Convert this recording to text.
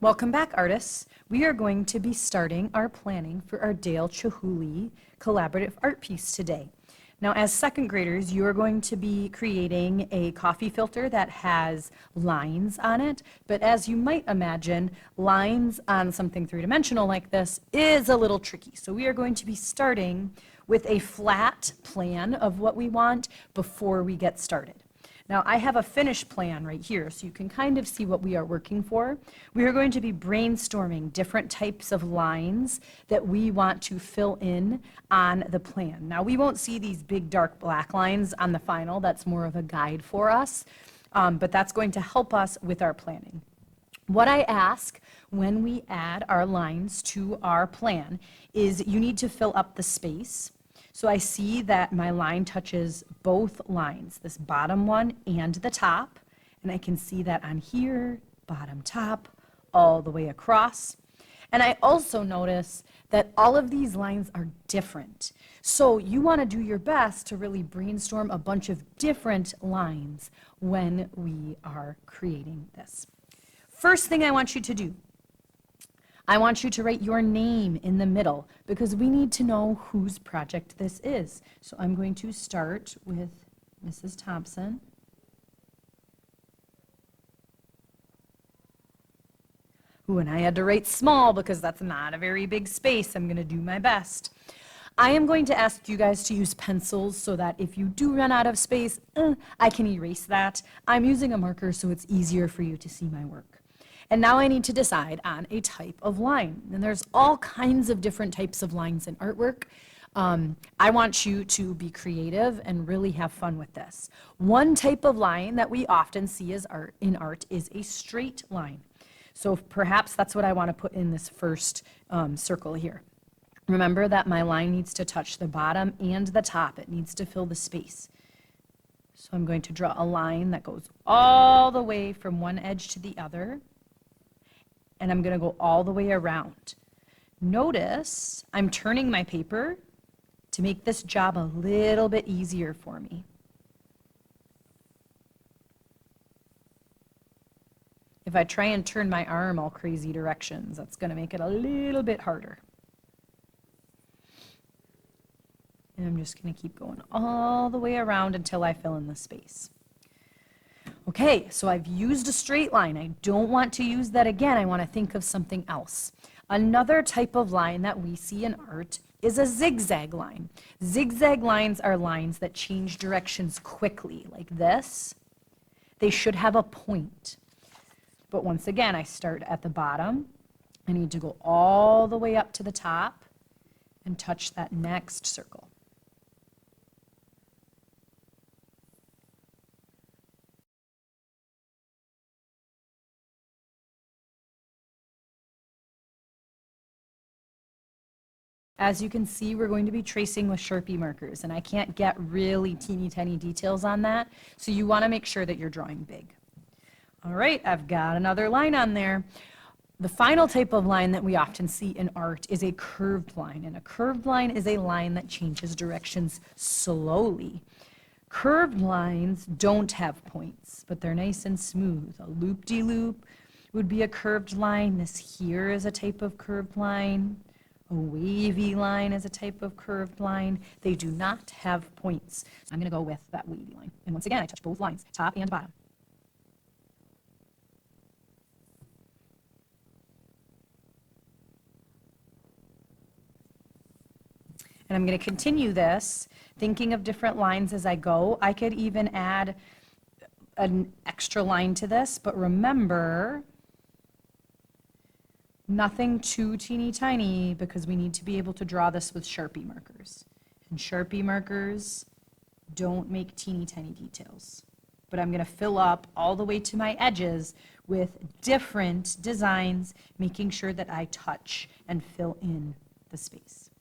Welcome back, artists. We are going to be starting our planning for our Dale Chihuly collaborative art piece today. Now, as second graders, you are going to be creating a coffee filter that has lines on it, but as you might imagine, lines on something three-dimensional like this is a little tricky. So we are going to be starting with a flat plan of what we want before we get started. Now, I have a finished plan right here, so you can kind of see what we are working for. We are going to be brainstorming different types of lines that we want to fill in on the plan. Now, we won't see these big dark black lines on the final. That's more of a guide for us, but that's going to help us with our planning. What I ask when we add our lines to our plan is you need to fill up the space. So I see that my line touches both lines, this bottom one and the top, and I can see that on here, bottom, top, all the way across. And I also notice that all of these lines are different. So you want to do your best to really brainstorm a bunch of different lines when we are creating this. First thing I want you to do, I want you to write your name in the middle because we need to know whose project this is. So I'm going to start with Mrs. Thompson. Ooh, and I had to write small because that's not a very big space. I'm going to do my best. I am going to ask you guys to use pencils so that if you do run out of space, I can erase that. I'm using a marker so it's easier for you to see my work. And now I need to decide on a type of line. And there's all kinds of different types of lines in artwork. I want you to be creative and really have fun with this. One type of line that we often see as in art is a straight line. So perhaps that's what I want to put in this first circle here. Remember that my line needs to touch the bottom and the top. It needs to fill the space. So I'm going to draw a line that goes all the way from one edge to the other. And I'm going to go all the way around. Notice I'm turning my paper to make this job a little bit easier for me. If I try and turn my arm all crazy directions, that's going to make it a little bit harder. And I'm just going to keep going all the way around until I fill in the space. Okay, so I've used a straight line. I don't want to use that again. I want to think of something else. Another type of line that we see in art is a zigzag line. Zigzag lines are lines that change directions quickly, like this. They should have a point. But once again, I start at the bottom. I need to go all the way up to the top and touch that next circle. As you can see, we're going to be tracing with Sharpie markers, and I can't get really teeny tiny details on that, so you want to make sure that you're drawing big. All right, I've got another line on there. The final type of line that we often see in art is a curved line, and a curved line is a line that changes directions slowly. Curved lines don't have points, but they're nice and smooth. A loop-de-loop would be a curved line. This here is a type of curved line. A wavy line is a type of curved line. They do not have points. So I'm going to go with that wavy line. And once again, I touch both lines, top and bottom. And I'm going to continue this, thinking of different lines as I go. I could even add an extra line to this, but remember, nothing too teeny tiny because we need to be able to draw this with Sharpie markers. And Sharpie markers don't make teeny tiny details. But I'm going to fill up all the way to my edges with different designs, making sure that I touch and fill in the space.